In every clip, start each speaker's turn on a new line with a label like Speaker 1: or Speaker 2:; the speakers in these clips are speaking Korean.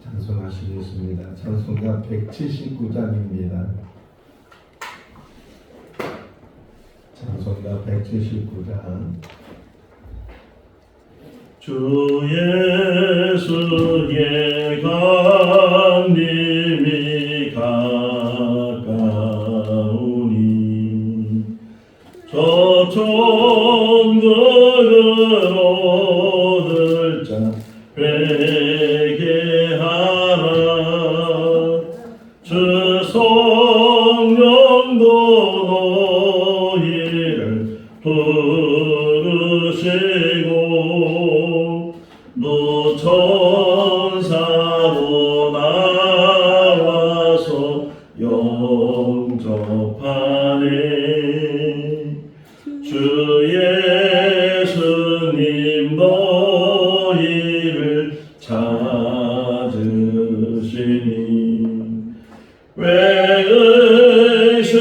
Speaker 1: 찬송하시겠습니다. 찬송가 179장입니다. 찬송가 179장.
Speaker 2: 주 예수의 강림이 가까우니 저 천국으로 들자 회개하라. 주 성령도 너희를 부르시고 너 천사도 나와서 영접하네. 주 예수님 너희를 찾으시니 왜 의심을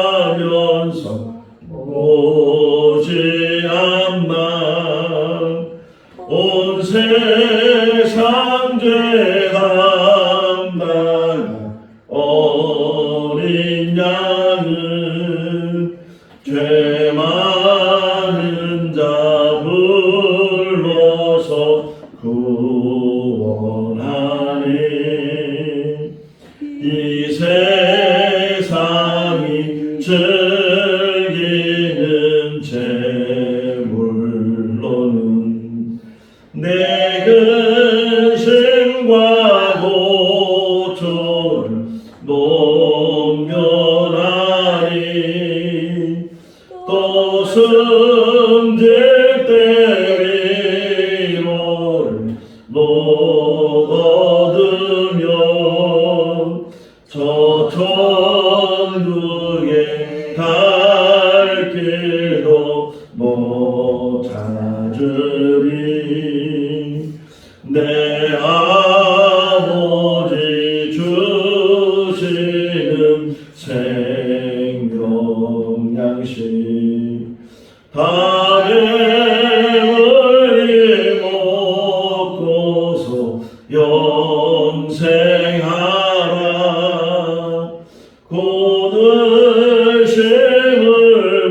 Speaker 2: 하면서 오지 않나. 온 세상 죄 담당한 어린 양은 죄 많은 자 불러서 구원하네. 이 세상이 즐기는 재물로는 내 근심과 고초를 넘겨나니 또 승질 때 위로를 못 얻으며 저 천국에 갈 길도 못 찾으리. 내 아버지 주시는 생명 양식 다행을 먹고서 영생하라. 고능심을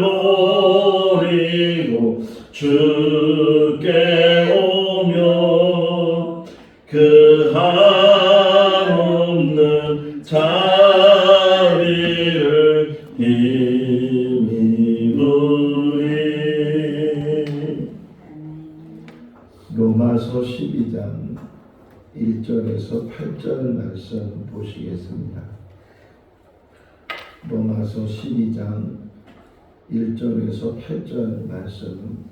Speaker 2: 버리고 주께 오면 그 한없는 자비를 힘입으리.
Speaker 1: 로마서 12장 1절에서 8절 말씀 보시겠습니다. 로마서 12장 1절에서 8절 말씀.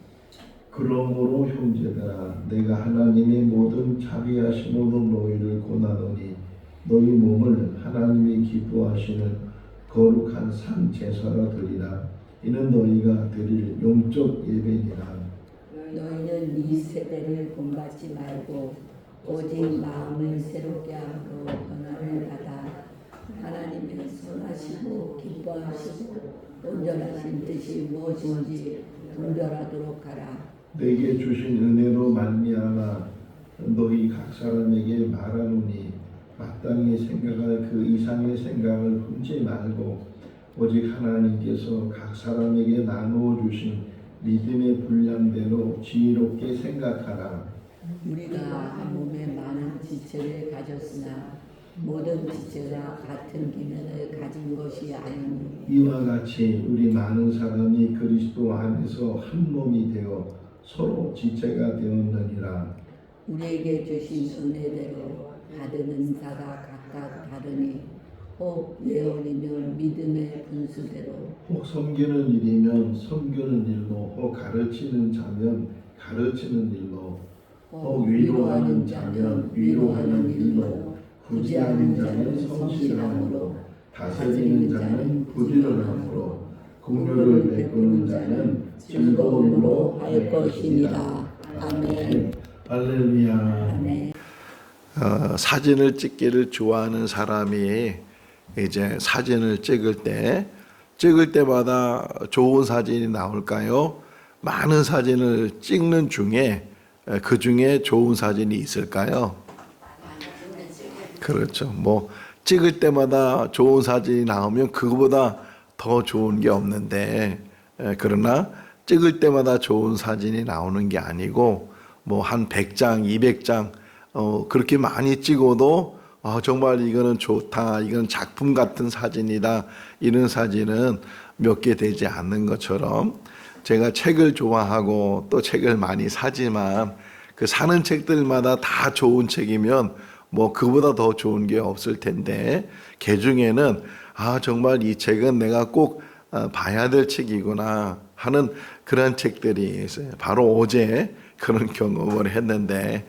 Speaker 1: 그러므로 형제들아 내가 하나님의 모든 자비하심으로 너희를 권하노니 너희 몸을 하나님이 기뻐하시는 거룩한 산 제사라 드리라. 이는 너희가 드릴 영적 예배니라.
Speaker 3: 너희는 이 세대를 본받지 말고 오직 마음을 새롭게 하고 변화를 받아 하나님의 선하시고 기뻐하시고 온전하신 뜻이 무엇인지 분별하도록 하라.
Speaker 1: 내게 주신 은혜로 말미암아 너희 각 사람에게 말하노니 마땅히 생각할 그 이상의 생각을 품지 말고 오직 하나님께서 각 사람에게 나누어 주신 믿음의 분량대로 지혜롭게 생각하라.
Speaker 3: 우리가 한 몸에 많은 지체를 가졌으나 모든 지체가 같은 기능을 가진 것이 아니니
Speaker 1: 이와 같이 우리 많은 사람이 그리스도 안에서 한 몸이 되어 서로 지체가 되었느니라.
Speaker 3: 우리에게 주신 은혜대로 받은 은사가 각각 다르니 혹 예언이면 믿음의 분수대로
Speaker 1: 혹 섬기는 일이면 섬기는 일로, 혹 가르치는 자면 가르치는 일로, 혹 위로하는 자면 위로하는 일로, 구제하는 자는 성실함으로, 다스리는 자는 부지런함으로, 공유를 베푸는 자는 즐거움으로 할 것이니라.
Speaker 3: 아멘.
Speaker 1: 할렐루야.
Speaker 3: 아멘.
Speaker 4: 사진을 찍기를 좋아하는 사람이 이제 사진을 찍을 때마다 좋은 사진이 나올까요? 많은 사진을 찍는 중에 그 중에 좋은 사진이 있을까요? 그렇죠. 뭐 찍을 때마다 좋은 사진이 나오면 그거보다 더 좋은 게 없는데, 그러나 찍을 때마다 좋은 사진이 나오는 게 아니고 뭐 한 100장, 200장 그렇게 많이 찍어도 정말 이거는 좋다, 이건 작품 같은 사진이다, 이런 사진은 몇 개 되지 않는 것처럼, 제가 책을 좋아하고 또 책을 많이 사지만 그 사는 책들마다 다 좋은 책이면 뭐 그보다 더 좋은 게 없을 텐데, 그 중에는 정말 이 책은 내가 꼭 봐야 될 책이구나 하는 그런 책들이 있어요. 바로 어제 그런 경험을 했는데,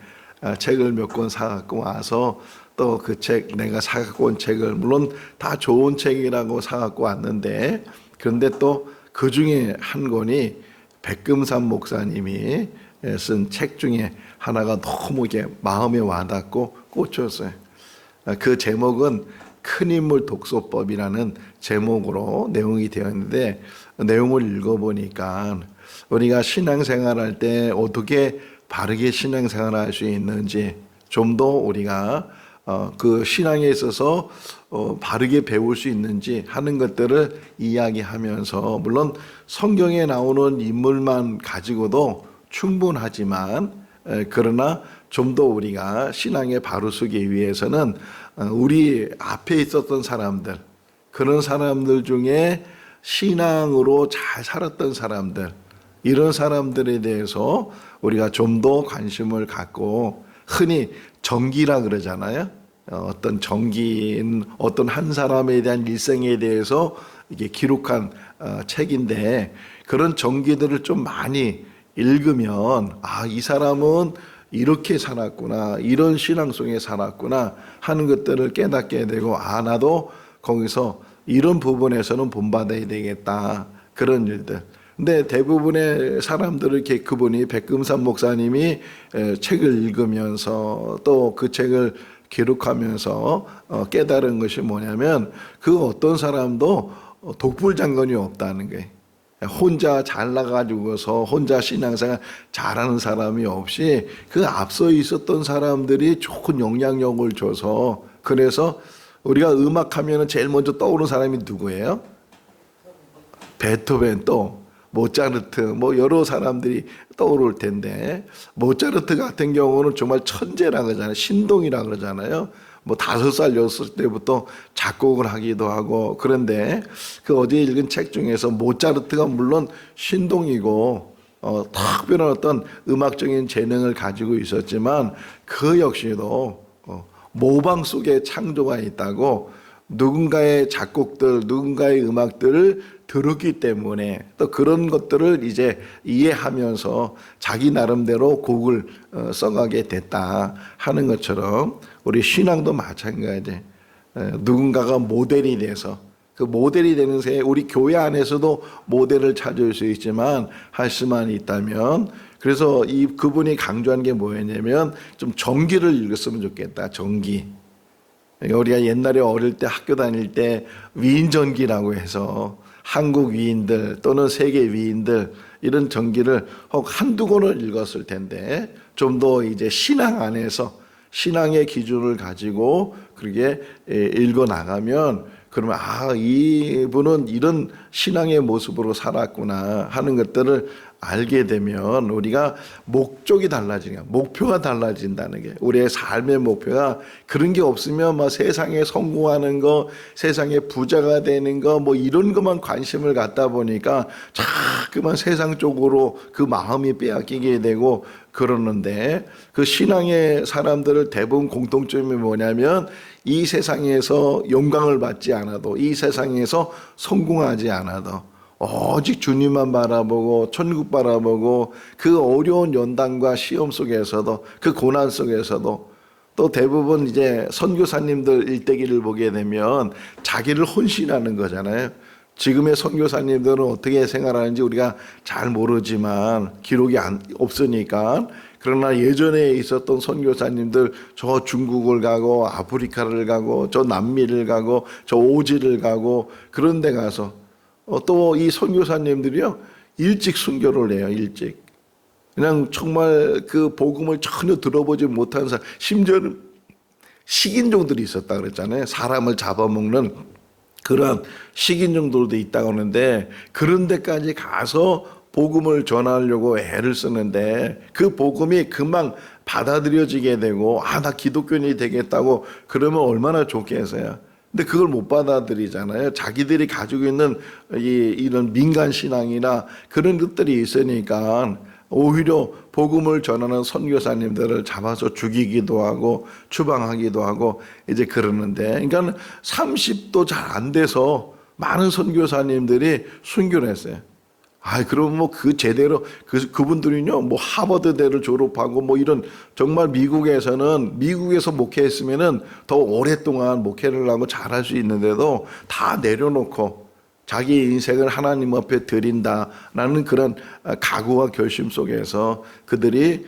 Speaker 4: 책을 몇 권 사갖고 와서 또 그 책, 내가 사갖고 온 책을 물론 다 좋은 책이라고 사갖고 왔는데, 그런데 또 그 중에 한 권이 백금산 목사님이 쓴 책 중에 하나가 너무 이게 마음에 와닿고 꽂혔어요. 그 제목은 큰 인물 독서법이라는 제목으로 내용이 되어 있는데, 내용을 읽어보니까 우리가 신앙생활할 때 어떻게 바르게 신앙생활할 수 있는지, 좀 더 우리가 그 신앙에 있어서 바르게 배울 수 있는지 하는 것들을 이야기하면서, 물론 성경에 나오는 인물만 가지고도 충분하지만, 그러나 좀 더 우리가 신앙에 바로 서기 위해서는 우리 앞에 있었던 사람들, 그런 사람들 중에 신앙으로 잘 살았던 사람들, 이런 사람들에 대해서 우리가 좀 더 관심을 갖고, 흔히 정기라 그러잖아요. 어떤 정기인 어떤 한 사람에 대한 일생에 대해서 이게 기록한 책인데, 그런 정기들을 좀 많이 읽으면 이 사람은 이렇게 살았구나, 이런 신앙 속에 살았구나 하는 것들을 깨닫게 되고, 나도 거기서 이런 부분에서는 본받아야 되겠다, 그런 일들. 근데 대부분의 사람들을 이렇게, 그분이 백금산 목사님이 책을 읽으면서 또 그 책을 기록하면서 깨달은 것이 뭐냐면, 그 어떤 사람도 독불장군이 없다는 거예요. 혼자 잘나가지고서 혼자 신앙생활 잘하는 사람이 없이, 그 앞서 있었던 사람들이 좋은 영향력을 줘서, 그래서 우리가 음악하면 제일 먼저 떠오르는 사람이 누구예요? 베토벤, 또 모차르트, 뭐 여러 사람들이 떠오를 텐데, 모차르트 같은 경우는 정말 천재라 그러잖아요. 신동이라 그러잖아요. 뭐 5살, 6살 때부터 작곡을 하기도 하고. 그런데 그 어제 읽은 책 중에서 모차르트가 물론 신동이고 특별한 어떤 음악적인 재능을 가지고 있었지만, 그 역시도 모방 속에 창조가 있다고, 누군가의 작곡들, 누군가의 음악들을 들었기 때문에 또 그런 것들을 이제 이해하면서 자기 나름대로 곡을 써가게 됐다 하는 것처럼, 우리 신앙도 마찬가지. 누군가가 모델이 돼서, 그 모델이 되는 새, 우리 교회 안에서도 모델을 찾을 수 있지만, 할 수만 있다면, 그래서 그분이 강조한 게 뭐였냐면, 좀 정기를 읽었으면 좋겠다. 정기. 우리가 옛날에 어릴 때 학교 다닐 때 위인전기라고 해서 한국 위인들 또는 세계 위인들, 이런 전기를 혹 한두 권을 읽었을 텐데, 좀 더 이제 신앙 안에서 신앙의 기준을 가지고 그렇게 읽어 나가면, 그러면 이분은 이런 신앙의 모습으로 살았구나 하는 것들을 알게 되면, 우리가 목적이 달라지는 거야. 목표가 달라진다는 게, 우리의 삶의 목표가 그런 게 없으면 막 세상에 성공하는 거, 세상에 부자가 되는 거, 뭐 이런 것만 관심을 갖다 보니까 자꾸만 세상 쪽으로 그 마음이 빼앗기게 되고 그러는데, 그 신앙의 사람들을 대부분 공통점이 뭐냐면, 이 세상에서 영광을 받지 않아도, 이 세상에서 성공하지 않아도 오직 주님만 바라보고 천국 바라보고, 그 어려운 연단과 시험 속에서도, 그 고난 속에서도, 또 대부분 이제 선교사님들 일대기를 보게 되면 자기를 헌신하는 거잖아요. 지금의 선교사님들은 어떻게 생활하는지 우리가 잘 모르지만, 기록이 없으니까. 그러나 예전에 있었던 선교사님들, 저 중국을 가고 아프리카를 가고 저 남미를 가고 저 오지를 가고, 그런 데 가서 또 이 선교사님들이요, 일찍 순교를 해요. 일찍. 그냥 정말 그 복음을 전혀 들어보지 못한 사람, 심지어는 식인종들이 있었다 그랬잖아요. 사람을 잡아먹는 그런 식인종들도 있다고 하는데 그런 데까지 가서 복음을 전하려고 애를 쓰는데 그 복음이 금방 받아들여지게 되고 나 기독교인이 되겠다고 그러면 얼마나 좋겠어요. 근데 그걸 못 받아들이잖아요. 자기들이 가지고 있는 이런 민간 신앙이나 그런 것들이 있으니까 오히려 복음을 전하는 선교사님들을 잡아서 죽이기도 하고 추방하기도 하고 이제 그러는데, 그러니까 30도 잘 안 돼서 많은 선교사님들이 순교를 했어요. 그럼 뭐 그 제대로 그분들은요 뭐 하버드대를 졸업하고 뭐 이런 정말 미국에서 목회했으면은 더 오랫동안 목회를 하고 잘할 수 있는데도 다 내려놓고 자기 인생을 하나님 앞에 드린다라는 그런 각오와 결심 속에서 그들이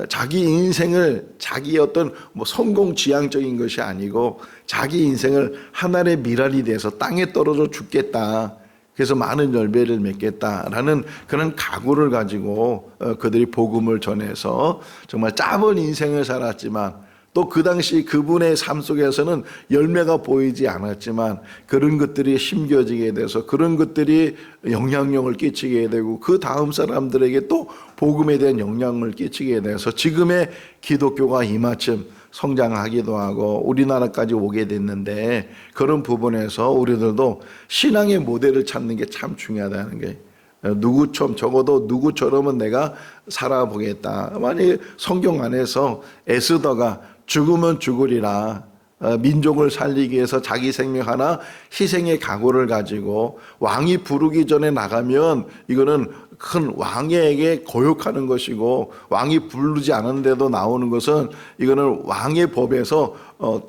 Speaker 4: 자기 인생을 자기의 어떤 뭐 성공 지향적인 것이 아니고 자기 인생을 하나님의 미랄이 돼서 땅에 떨어져 죽겠다. 그래서 많은 열매를 맺겠다라는 그런 각오를 가지고 그들이 복음을 전해서 정말 짧은 인생을 살았지만 또 그 당시 그분의 삶 속에서는 열매가 보이지 않았지만 그런 것들이 심겨지게 돼서 그런 것들이 영향력을 끼치게 되고 그 다음 사람들에게 또 복음에 대한 영향을 끼치게 돼서 지금의 기독교가 이마침 성장하기도 하고 우리나라까지 오게 됐는데, 그런 부분에서 우리들도 신앙의 모델을 찾는 게 참 중요하다는 게, 누구처럼 적어도 누구처럼은 내가 살아보겠다. 만약에 성경 안에서 에스더가 죽으면 죽으리라, 민족을 살리기 위해서 자기 생명 하나 희생의 각오를 가지고 왕이 부르기 전에 나가면 이거는 큰 왕에게 거역하는 것이고, 왕이 부르지 않은데도 나오는 것은 이거는 왕의 법에서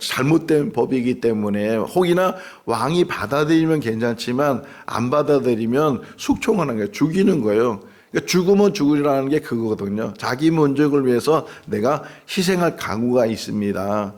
Speaker 4: 잘못된 법이기 때문에, 혹이나 왕이 받아들이면 괜찮지만 안 받아들이면 숙청하는 거예요. 죽이는 거예요. 그러니까 죽으면 죽으리라는 게 그거거든요. 자기 민족을 위해서 내가 희생할 각오가 있습니다.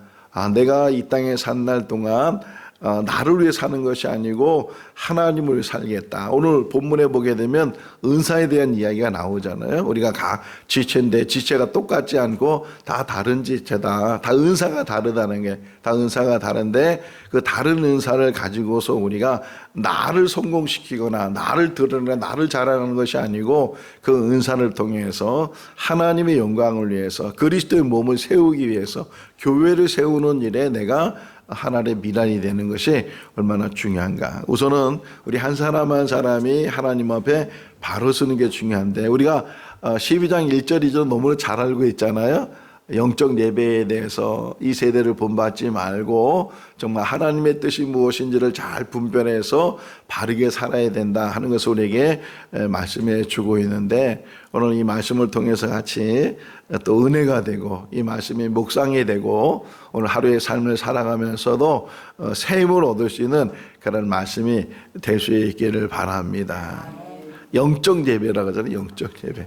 Speaker 4: 내가 이 땅에 산 날 동안 나를 위해 사는 것이 아니고 하나님을 위해 살겠다. 오늘 본문에 보게 되면 은사에 대한 이야기가 나오잖아요. 우리가 각 지체인데 지체가 똑같지 않고 다 다른 지체다. 다 은사가 다르다는 게, 다 은사가 다른데 그 다른 은사를 가지고서 우리가 나를 성공시키거나 나를 드러내거나 나를 자랑하는 것이 아니고 그 은사를 통해서 하나님의 영광을 위해서 그리스도의 몸을 세우기 위해서 교회를 세우는 일에 내가 하나님의 미랄이 되는 것이 얼마나 중요한가. 우선은 우리 한 사람 한 사람이 하나님 앞에 바로 서는 게 중요한데, 우리가 12장 1절 2절 너무 잘 알고 있잖아요. 영적 예배에 대해서 이 세대를 본받지 말고 정말 하나님의 뜻이 무엇인지를 잘 분별해서 바르게 살아야 된다 하는 것을 우리에게 말씀해 주고 있는데, 오늘 이 말씀을 통해서 같이 또 은혜가 되고 이 말씀이 묵상이 되고 오늘 하루의 삶을 살아가면서도 새 힘을 얻을 수 있는 그런 말씀이 될 수 있기를 바랍니다. 영적 예배라고 하잖아요. 영적 예배.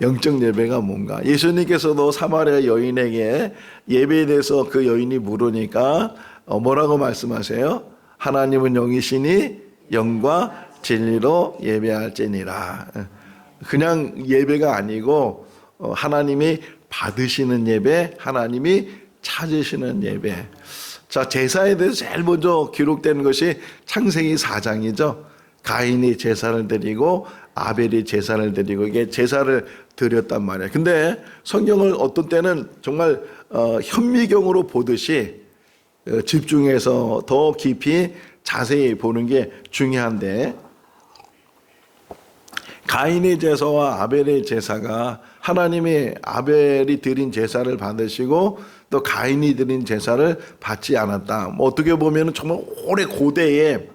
Speaker 4: 영적 예배가 뭔가? 예수님께서도 사마리아 여인에게 예배에 대해서 그 여인이 물으니까 뭐라고 말씀하세요? 하나님은 영이시니 영과 진리로 예배할지니라. 그냥 예배가 아니고 하나님이 받으시는 예배, 하나님이 찾으시는 예배. 자, 제사에 대해서 제일 먼저 기록된 것이 창세기 4장이죠. 가인이 제사를 드리고 아벨이 제사를 드리고 이게 제사를 드렸단 말이에요. 근데 성경을 어떤 때는 정말 현미경으로 보듯이 집중해서 더 깊이 자세히 보는 게 중요한데, 가인의 제사와 아벨의 제사가 하나님이 아벨이 드린 제사를 받으시고 또 가인이 드린 제사를 받지 않았다. 뭐 어떻게 보면 정말 오래 고대에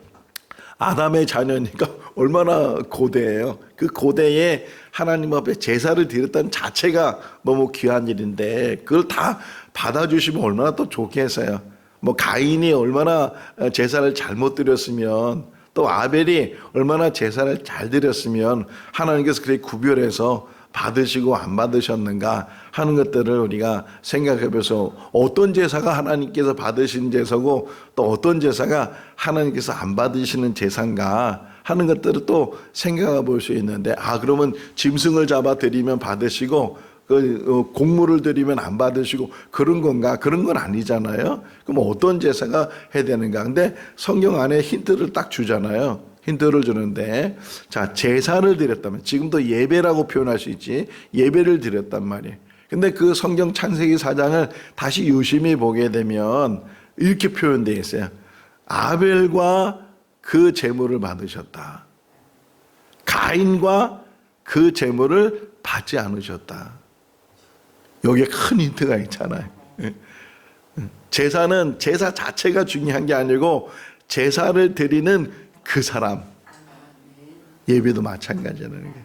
Speaker 4: 아담의 자녀니까 얼마나 고대예요. 그 고대에 하나님 앞에 제사를 드렸다는 자체가 너무 귀한 일인데 그걸 다 받아주시면 얼마나 또 좋겠어요. 뭐 가인이 얼마나 제사를 잘못 드렸으면, 또 아벨이 얼마나 제사를 잘 드렸으면 하나님께서 그렇게 구별해서 받으시고 안 받으셨는가 하는 것들을 우리가 생각해보면서 어떤 제사가 하나님께서 받으신 제사고 또 어떤 제사가 하나님께서 안 받으시는 제사인가 하는 것들을 또 생각해 볼 수 있는데, 그러면 짐승을 잡아 드리면 받으시고 곡물을 드리면 안 받으시고 그런 건가? 그런 건 아니잖아요. 그럼 어떤 제사가 해야 되는가? 근데 성경 안에 힌트를 딱 주잖아요. 힌트를 주는데, 자, 제사를 드렸다면, 지금도 예배라고 표현할 수 있지, 예배를 드렸단 말이에요. 근데 그 성경 창세기 4장을 다시 유심히 보게 되면 이렇게 표현되어 있어요. 아벨과 그 제물을 받으셨다. 가인과 그 제물을 받지 않으셨다. 여기에 큰 힌트가 있잖아요. 제사는 제사 자체가 중요한 게 아니고 제사를 드리는 그 사람. 예배도 마찬가지라는 게.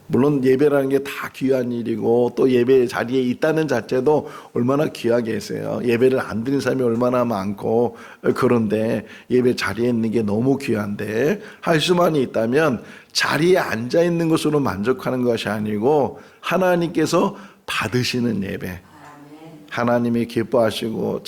Speaker 4: 물론 예배라는 게 다 귀한 일이고 또 예배 자리에 있다는 자체도 얼마나 귀하게 했어요. 예배를 안 드린 사람이 얼마나 많고, 그런데 예배 자리에 있는 게 너무 귀한데 할 수만 있다면 자리에 앉아 있는 것으로 만족하는 것이 아니고 하나님께서 받으시는 예배, 하나님이 기뻐하시고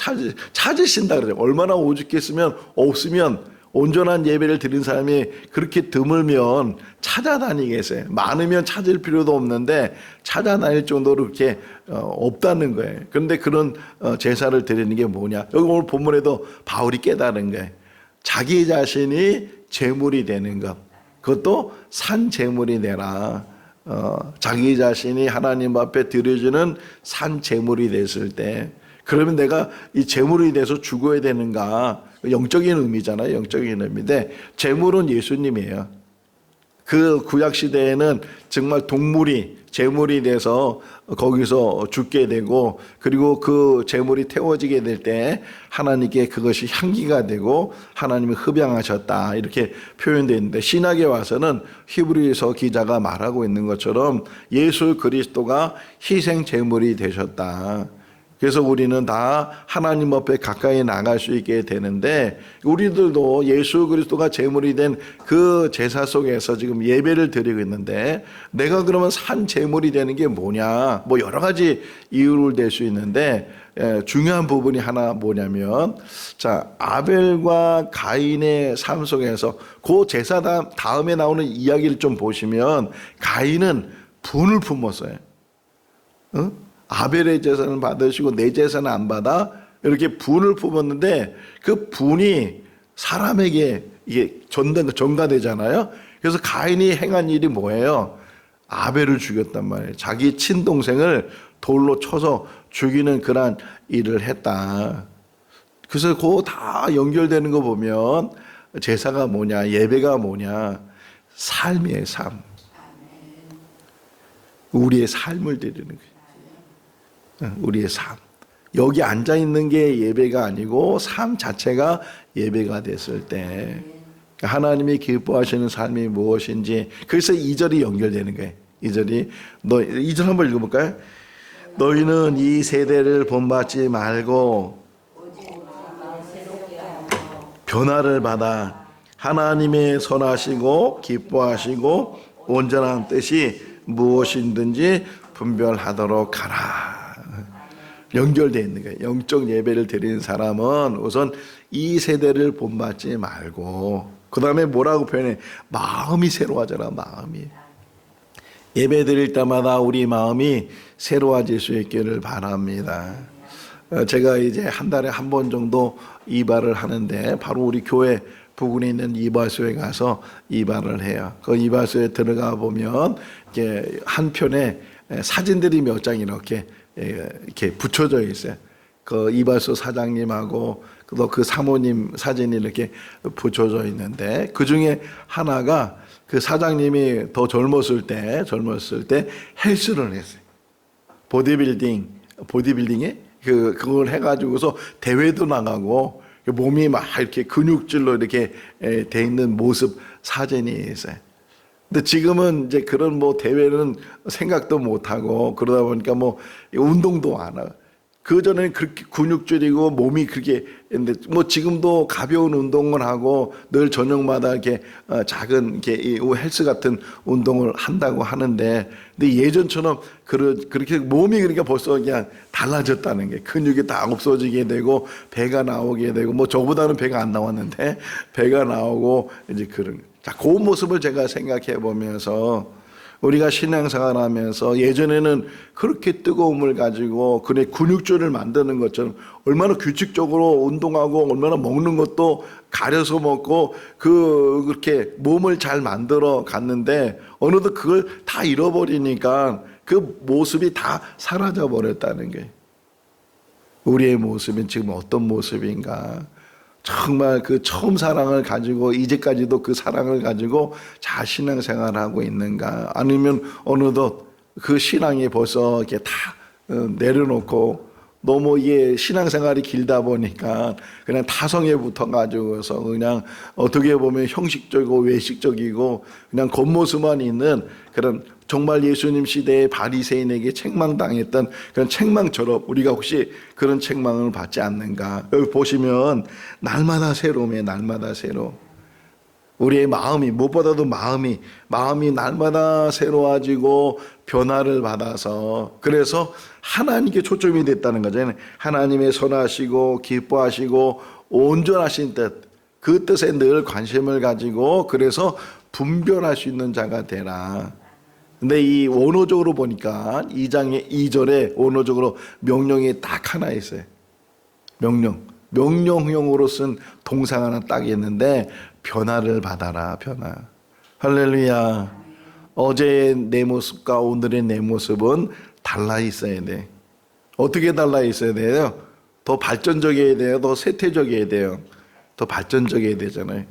Speaker 4: 찾으신다 그러죠. 얼마나 오죽했으면, 없으면 온전한 예배를 드린 사람이 그렇게 드물면 찾아다니겠어요. 많으면 찾을 필요도 없는데 찾아다닐 정도로 그렇게 없다는 거예요. 그런데 그런 제사를 드리는 게 뭐냐? 여기 오늘 본문에도 바울이 깨달은 거예요. 자기 자신이 제물이 되는 것, 그것도 산 제물이 되라. 자기 자신이 하나님 앞에 드려지는 산 제물이 됐을 때, 그러면 내가 이 제물이 돼서 죽어야 되는가? 영적인 의미잖아요. 영적인 의미인데 제물은 예수님이에요. 그 구약 시대에는 정말 동물이 제물이 돼서 거기서 죽게 되고, 그리고 그 제물이 태워지게 될 때 하나님께 그것이 향기가 되고 하나님이 흡양하셨다 이렇게 표현되어 있는데, 신약에 와서는 히브리서 기자가 말하고 있는 것처럼 예수 그리스도가 희생 제물이 되셨다. 그래서 우리는 다 하나님 앞에 가까이 나갈 수 있게 되는데, 우리들도 예수 그리스도가 제물이 된 그 제사 속에서 지금 예배를 드리고 있는데, 내가 그러면 산 제물이 되는 게 뭐냐? 뭐 여러 가지 이유를 댈 수 있는데, 중요한 부분이 하나 뭐냐면, 자, 아벨과 가인의 삶 속에서 그 제사 다음에 나오는 이야기를 좀 보시면 가인은 분을 품었어요. 아벨의 제사는 받으시고 내 제사는 안 받아? 이렇게 분을 품었는데 그 분이 사람에게 이게 전가되잖아요. 그래서 가인이 행한 일이 뭐예요? 아벨을 죽였단 말이에요. 자기 친동생을 돌로 쳐서 죽이는 그런 일을 했다. 그래서 그거 다 연결되는 거 보면 제사가 뭐냐, 예배가 뭐냐, 삶이에요, 삶. 우리의 삶을 드리는 거예요. 우리의 삶. 여기 앉아 있는 게 예배가 아니고 삶 자체가 예배가 됐을 때 하나님이 기뻐하시는 삶이 무엇인지, 그래서 2절이 연결되는 거예요. 2절 한번 읽어볼까요? 너희는 이 세대를 본받지 말고 변화를 받아 하나님의 선하시고 기뻐하시고 온전한 뜻이 무엇인든지 분별하도록 하라. 연결되어 있는 거예요. 영적 예배를 드리는 사람은 우선 이 세대를 본받지 말고, 그 다음에 뭐라고 표현해? 마음이 새로워져라. 마음이. 예배 드릴 때마다 우리 마음이 새로워질 수 있기를 바랍니다. 제가 이제 한 달에 한 번 정도 이발을 하는데, 바로 우리 교회 부근에 있는 이발소에 가서 이발을 해요. 그 이발소에 들어가 보면 이렇게 한편에 사진들이 몇 장 이렇게 붙여져 있어요. 그 이발소 사장님하고 또 그 사모님 사진이 이렇게 붙여져 있는데, 그 중에 하나가 그 사장님이 더 젊었을 때 헬스를 했어요. 보디빌딩에 그걸 해가지고서 대회도 나가고 몸이 막 이렇게 근육질로 이렇게 돼 있는 모습 사진이 있어요. 근데 지금은 이제 그런 뭐 대회는 생각도 못 하고 그러다 보니까 뭐 운동도 안 하고 그전에는 그렇게 근육질이고 몸이 그렇게 했는데 뭐 지금도 가벼운 운동을 하고 늘 저녁마다 이렇게 작은 이렇게 이 헬스 같은 운동을 한다고 하는데 근데 예전처럼 그렇게 몸이 그러니까 벌써 그냥 달라졌다는 게 근육이 다 없어지게 되고 배가 나오게 되고 뭐 저보다는 배가 안 나왔는데 배가 나오고 이제 그런 자, 그 모습을 제가 생각해 보면서 우리가 신앙생활 하면서 예전에는 그렇게 뜨거움을 가지고 그의 근육줄을 만드는 것처럼 얼마나 규칙적으로 운동하고 얼마나 먹는 것도 가려서 먹고 그렇게 몸을 잘 만들어 갔는데 어느덧 그걸 다 잃어버리니까 그 모습이 다 사라져 버렸다는 거예요. 우리의 모습은 지금 어떤 모습인가? 정말 그 처음 사랑을 가지고 이제까지도 그 사랑을 가지고 잘 신앙생활을 하고 있는가? 아니면 어느덧 그 신앙이 벌써 이렇게 다 내려놓고 너무 이게 신앙생활이 길다 보니까 그냥 타성에 붙어가지고서 그냥 어떻게 보면 형식적이고 외식적이고 그냥 겉모습만 있는 그런 정말 예수님 시대의 바리새인에게 책망당했던 그런 책망처럼 우리가 혹시 그런 책망을 받지 않는가? 여기 보시면 날마다 새로움에 날마다 새로. 우리의 마음이 무엇보다도 마음이 날마다 새로워지고 변화를 받아서 그래서 하나님께 초점이 됐다는 거죠. 하나님의 선하시고 기뻐하시고 온전하신 뜻, 그 뜻에 늘 관심을 가지고 그래서 분별할 수 있는 자가 되라. 근데 이 원어적으로 보니까 2장의 2절에 원어적으로 명령이 딱 하나 있어요. 명령형으로 쓴 동사가 하나 딱 있는데 변화를 받아라. 변화. 할렐루야. 어제의 내 모습과 오늘의 내 모습은 달라 있어야 돼. 어떻게 달라 있어야 돼요? 더 발전적이어야 돼요. 더 세태적이어야 돼요. 더 발전적이어야 되잖아요.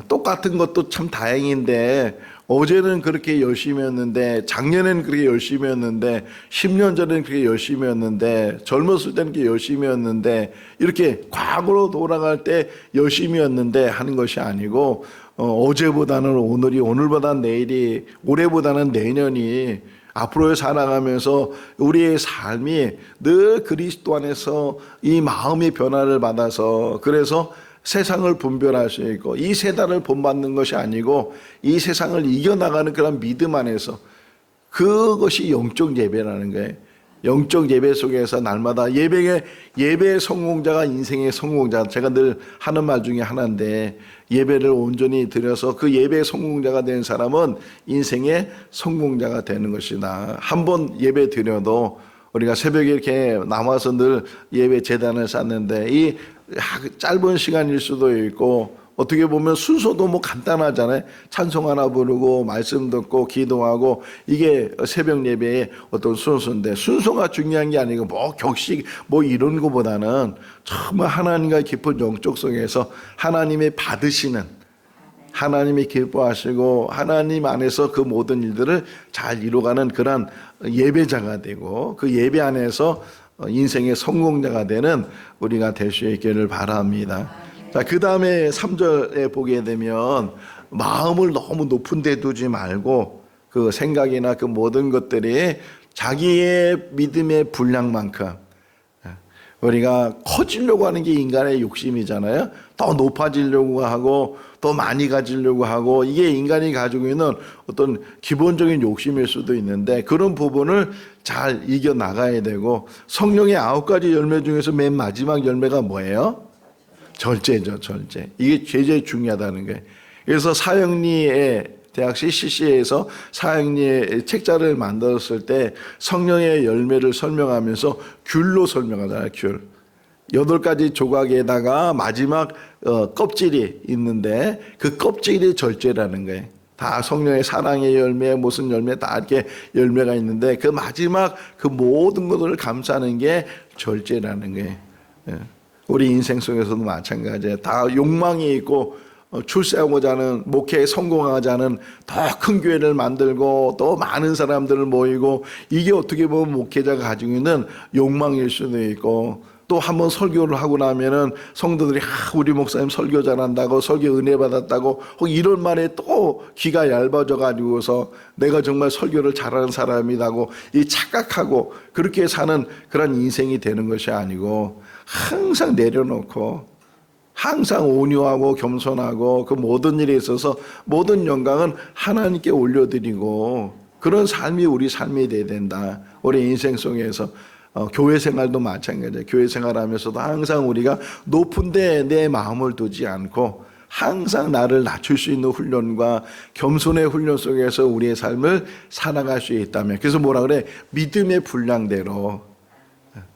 Speaker 4: 똑같은 것도 참 다행인데 어제는 그렇게 열심히 했는데 작년에는 그렇게 열심히 했는데 10년 전에는 그렇게 열심히 했는데 젊었을 때는 그렇게 열심히 했는데 이렇게 과거로 돌아갈 때 열심히 했는데 하는 것이 아니고 어제보다는 오늘이 오늘보다는 내일이 올해보다는 내년이 앞으로 살아가면서 우리의 삶이 늘 그리스도 안에서 이 마음의 변화를 받아서 그래서 세상을 분별할 수 있고 이 세상을 본받는 것이 아니고 이 세상을 이겨나가는 그런 믿음 안에서 그것이 영적 예배라는 거예요. 영적 예배 속에서 날마다 예배의 성공자가 인생의 성공자. 제가 늘 하는 말 중에 하나인데 예배를 온전히 드려서 그 예배의 성공자가 된 사람은 인생의 성공자가 되는 것이다. 한번 예배 드려도 우리가 새벽에 이렇게 남아서 늘 예배 제단을 쌓는데 이 짧은 시간일 수도 있고 어떻게 보면 순서도 뭐 간단하잖아요. 찬송 하나 부르고 말씀 듣고 기도하고 이게 새벽 예배의 어떤 순서인데 순서가 중요한 게 아니고 뭐 격식 뭐 이런 거보다는 정말 하나님과 깊은 영적 속에서 하나님의 받으시는 하나님이 기뻐하시고 하나님 안에서 그 모든 일들을 잘 이루어가는 그런 예배자가 되고 그 예배 안에서 인생의 성공자가 되는 우리가 될 수 있기를 바랍니다. 자, 그 다음에 3절에 보게 되면 마음을 너무 높은 데 두지 말고 그 생각이나 그 모든 것들이 자기의 믿음의 분량만큼 우리가 커지려고 하는 게 인간의 욕심이잖아요. 더 높아지려고 하고 더 많이 가지려고 하고 이게 인간이 가지고 있는 어떤 기본적인 욕심일 수도 있는데 그런 부분을 잘 이겨나가야 되고 성령의 9가지 열매 중에서 맨 마지막 열매가 뭐예요? 절제죠. 절제. 이게 제일 중요하다는 거예요. 그래서 사형리의 대학 CCC에서 사형리의 책자를 만들었을 때 성령의 열매를 설명하면서 귤로 설명하잖아요. 귤. 8가지 조각에다가 마지막 껍질이 있는데 그 껍질이 절제라는 거예요. 다 성령의 사랑의 열매, 무슨 열매 다 이렇게 열매가 있는데 그 마지막 그 모든 것들을 감싸는 게 절제라는 거예요. 우리 인생 속에서도 마찬가지예요. 다 욕망이 있고 출세하고자 하는 목회에 성공하고자 하는 더 큰 교회를 만들고 또 많은 사람들을 모이고 이게 어떻게 보면 목회자가 가지고 있는 욕망일 수도 있고 또 한번 설교를 하고 나면은 성도들이 우리 목사님 설교 잘한다고, 설교 은혜 받았다고 혹 이런 말에 또 귀가 얇아져 가지고서 내가 정말 설교를 잘하는 사람이라고 이 착각하고 그렇게 사는 그런 인생이 되는 것이 아니고, 항상 내려놓고 항상 온유하고 겸손하고 그 모든 일에 있어서 모든 영광은 하나님께 올려드리고, 그런 삶이 우리 삶이 돼야 된다. 우리 인생 속에서 교회 생활도 마찬가지예요. 교회 생활하면서도 항상 우리가 높은 데 내 마음을 두지 않고 항상 나를 낮출 수 있는 훈련과 겸손의 훈련 속에서 우리의 삶을 살아갈 수 있다면, 그래서 뭐라 그래? 믿음의 분량대로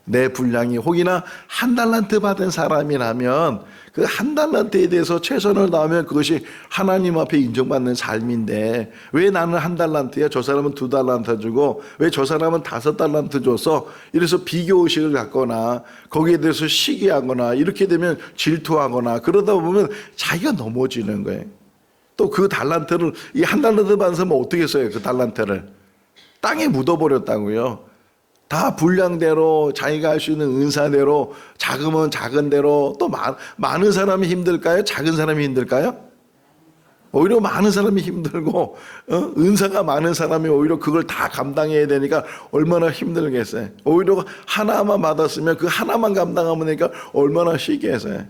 Speaker 4: 내 분량이, 혹이나 1달란트 받은 사람이라면 그 1달란트에 대해서 최선을 다하면 그것이 하나님 앞에 인정받는 삶인데, 왜 나는 1달란트야? 저 사람은 2달란트 주고 왜 저 사람은 5달란트 줬어? 이래서 비교의식을 갖거나 거기에 대해서 시기하거나 이렇게 되면 질투하거나 그러다 보면 자기가 넘어지는 거예요. 또 그 달란트를, 이 1달란트 받은 사람은 어떻게 써요? 그 달란트를 땅에 묻어버렸다고요. 다 분량대로 자기가 할 수 있는 은사대로, 작으면 작은 대로. 또 많은 사람이 힘들까요? 작은 사람이 힘들까요? 오히려 많은 사람이 힘들고, 은사가 많은 사람이 오히려 그걸 다 감당해야 되니까 얼마나 힘들겠어요. 오히려 하나만 받았으면 그 하나만 감당하면 되니까 얼마나 쉽겠어요.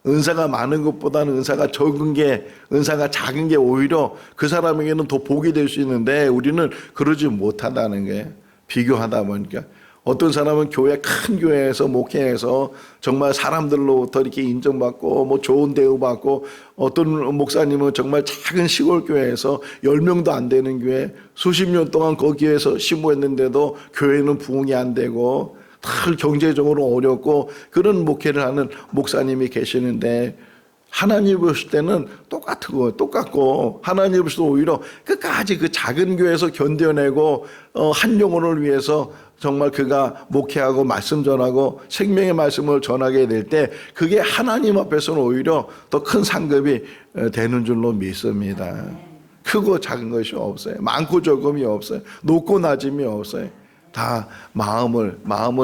Speaker 4: 은사가 많은 것보다는 은사가 적은 게, 은사가 작은 게 오히려 그 사람에게는 더 복이 될 수 있는데, 우리는 그러지 못한다는 거예요. 비교하다 보니까. 어떤 사람은 큰 교회에서 목회해서 정말 사람들로부터 이렇게 인정받고 뭐 좋은 대우받고, 어떤 목사님은 정말 작은 시골 교회에서 10명도 안 되는 교회 수십 년 동안 거기에서 심부했는데도 교회는 부흥이 안 되고 늘 경제적으로 어렵고 그런 목회를 하는 목사님이 계시는데, 하나님 보실 때는 똑같고, 하나님 보실 때 오히려 끝까지 그 작은 교회에서 견뎌내고 한 영혼을 위해서 정말 그가 목회하고 말씀 전하고 생명의 말씀을 전하게 될 때, 그게 하나님 앞에서는 오히려 더 큰 상급이 되는 줄로 믿습니다. 크고 작은 것이 없어요. 많고 적음이 없어요. 높고 낮음이 없어요. 다 마음을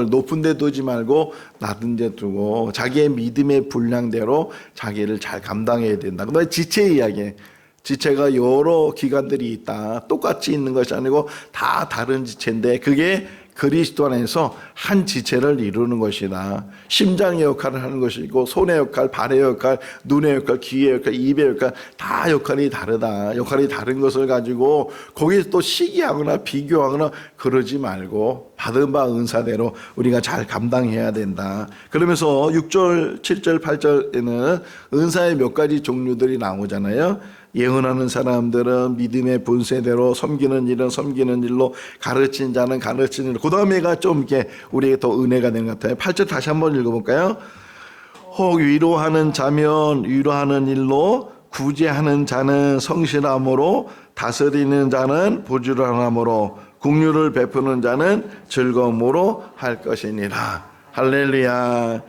Speaker 4: 높은 데 두지 말고 낮은 데 두고 자기의 믿음의 분량대로 자기를 잘 감당해야 된다. 그다음에 지체 이야기. 지체가 여러 기관들이 있다. 똑같이 있는 것이 아니고 다 다른 지체인데, 그게 그리스도 안에서 한 지체를 이루는 것이다. 심장의 역할을 하는 것이고, 손의 역할, 발의 역할, 눈의 역할, 귀의 역할, 입의 역할, 다 역할이 다르다. 역할이 다른 것을 가지고 거기에 또 시기하거나 비교하거나 그러지 말고 받은 바 은사대로 우리가 잘 감당해야 된다. 그러면서 6절, 7절, 8절에는 은사의 몇 가지 종류들이 나오잖아요. 예언하는 사람들은 믿음의 본세대로, 섬기는 일은 섬기는 일로, 가르친 자는 가르치는 일로. 그 다음에가 좀 이렇게 우리에게 더 은혜가 되는 것 같아요. 8절 다시 한번 읽어볼까요? 혹 위로하는 자면 위로하는 일로, 구제하는 자는 성실함으로, 다스리는 자는 부지런함으로, 긍휼을 베푸는 자는 즐거움으로 할 것이니라. 할렐루야.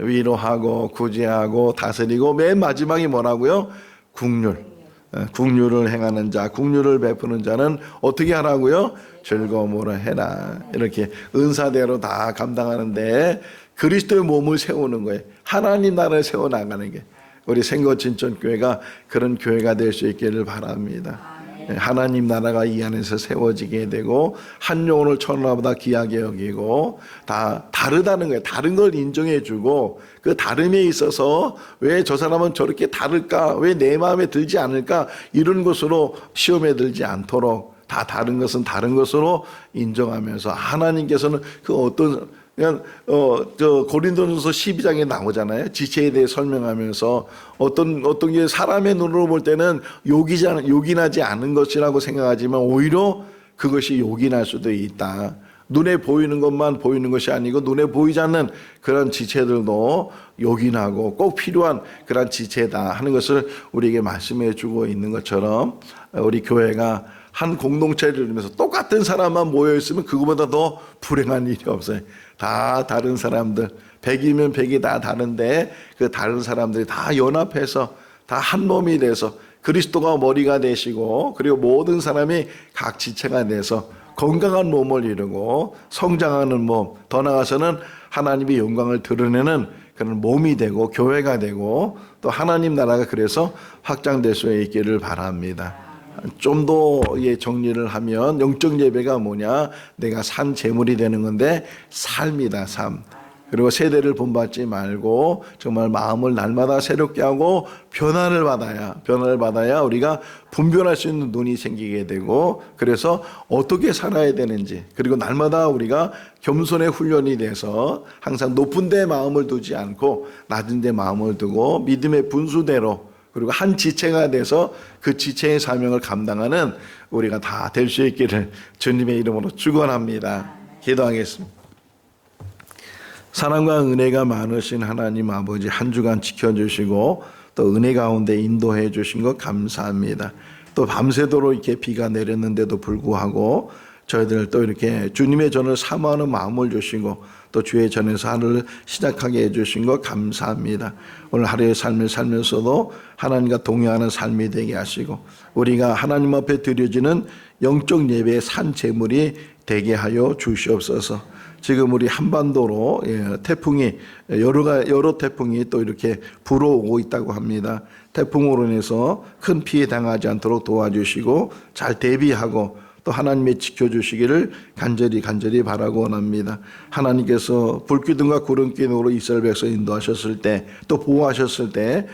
Speaker 4: 위로하고 구제하고 다스리고, 맨 마지막이 뭐라고요? 긍휼을 행하는 자, 긍휼을 베푸는 자는 어떻게 하라고요? 즐거움으로 해라. 이렇게 은사대로 다 감당하는데, 그리스도의 몸을 세우는 거예요. 하나님 나라를 세워나가는 게 우리 생거진천교회가 그런 교회가 될 수 있기를 바랍니다. 하나님 나라가 이 안에서 세워지게 되고, 한 영혼을 천하보다 귀하게 여기고, 다 다르다는 거예요. 다른 걸 인정해 주고, 그 다름에 있어서 왜 저 사람은 저렇게 다를까, 왜 내 마음에 들지 않을까, 이런 것으로 시험에 들지 않도록 다 다른 것은 다른 것으로 인정하면서, 하나님께서는 그 어떤, 그냥 고린도전서 12장에 나오잖아요. 지체에 대해 설명하면서 어떤 게 사람의 눈으로 볼 때는 요긴하지 않은 것이라고 생각하지만 오히려 그것이 요긴할 수도 있다. 눈에 보이는 것만 보이는 것이 아니고 눈에 보이지 않는 그런 지체들도 요긴하고 꼭 필요한 그런 지체다 하는 것을 우리에게 말씀해 주고 있는 것처럼, 우리 교회가 한 공동체를 이루면서 똑같은 사람만 모여있으면 그거보다 더 불행한 일이 없어요. 다 다른 사람들, 100이면 100이 다 다른데 그 다른 사람들이 다 연합해서 다 한 몸이 돼서 그리스도가 머리가 되시고, 그리고 모든 사람이 각 지체가 돼서 건강한 몸을 이루고 성장하는 몸, 더 나아가서는 하나님의 영광을 드러내는 그런 몸이 되고 교회가 되고 또 하나님 나라가 그래서 확장될 수 있기를 바랍니다. 좀 더 정리를 하면 영적 예배가 뭐냐? 내가 산 제물이 되는 건데 삶이다, 삶. 그리고 세대를 본받지 말고 정말 마음을 날마다 새롭게 하고 변화를 받아야 우리가 분별할 수 있는 눈이 생기게 되고 그래서 어떻게 살아야 되는지 그리고 날마다 우리가 겸손의 훈련이 돼서 항상 높은 데 마음을 두지 않고 낮은 데 마음을 두고 믿음의 분수대로 그리고 한 지체가 돼서 그 지체의 사명을 감당하는 우리가 다 될 수 있기를 주님의 이름으로 축원합니다. 기도하겠습니다. 사랑과 은혜가 많으신 하나님 아버지 한 주간 지켜주시고 또 은혜 가운데 인도해 주신 것 감사합니다. 또 밤새도록 이렇게 비가 내렸는데도 불구하고 저희들 또 이렇게 주님의 전을 사모하는 마음을 주시고 또 주의 전에서 하루를 시작하게 해주신 것 감사합니다. 오늘 하루의 삶을 살면서도 하나님과 동행하는 삶이 되게 하시고 우리가 하나님 앞에 드려지는 영적 예배의 산 제물이 되게 하여 주시옵소서. 지금 우리 한반도로 태풍이 여러 태풍이 또 이렇게 불어오고 있다고 합니다. 태풍으로 인해서 큰 피해 당하지 않도록 도와주시고 잘 대비하고 또 하나님의 지켜주시기를 간절히 바라고 원합니다. 하나님께서 불기둥과 구름기둥으로 이스라엘 백성 인도하셨을 때 또 보호하셨을 때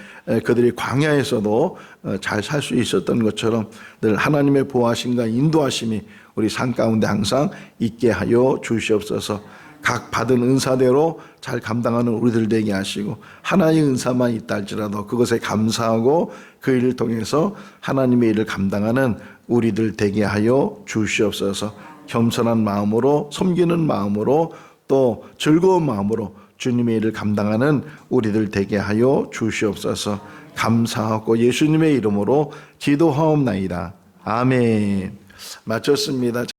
Speaker 4: 그들이 광야에서도 잘 살 수 있었던 것처럼 늘 하나님의 보호하심과 인도하심이 우리 삶 가운데 항상 있게 하여 주시옵소서. 각 받은 은사대로 잘 감당하는 우리들 되게 하시고 하나의 은사만 있다 할지라도 그것에 감사하고 그 일을 통해서 하나님의 일을 감당하는 우리들 되게 하여 주시옵소서. 겸손한 마음으로 섬기는 마음으로 또 즐거운 마음으로 주님의 일을 감당하는 우리들 되게 하여 주시옵소서. 감사하고 예수님의 이름으로 기도하옵나이다. 아멘. 마쳤습니다.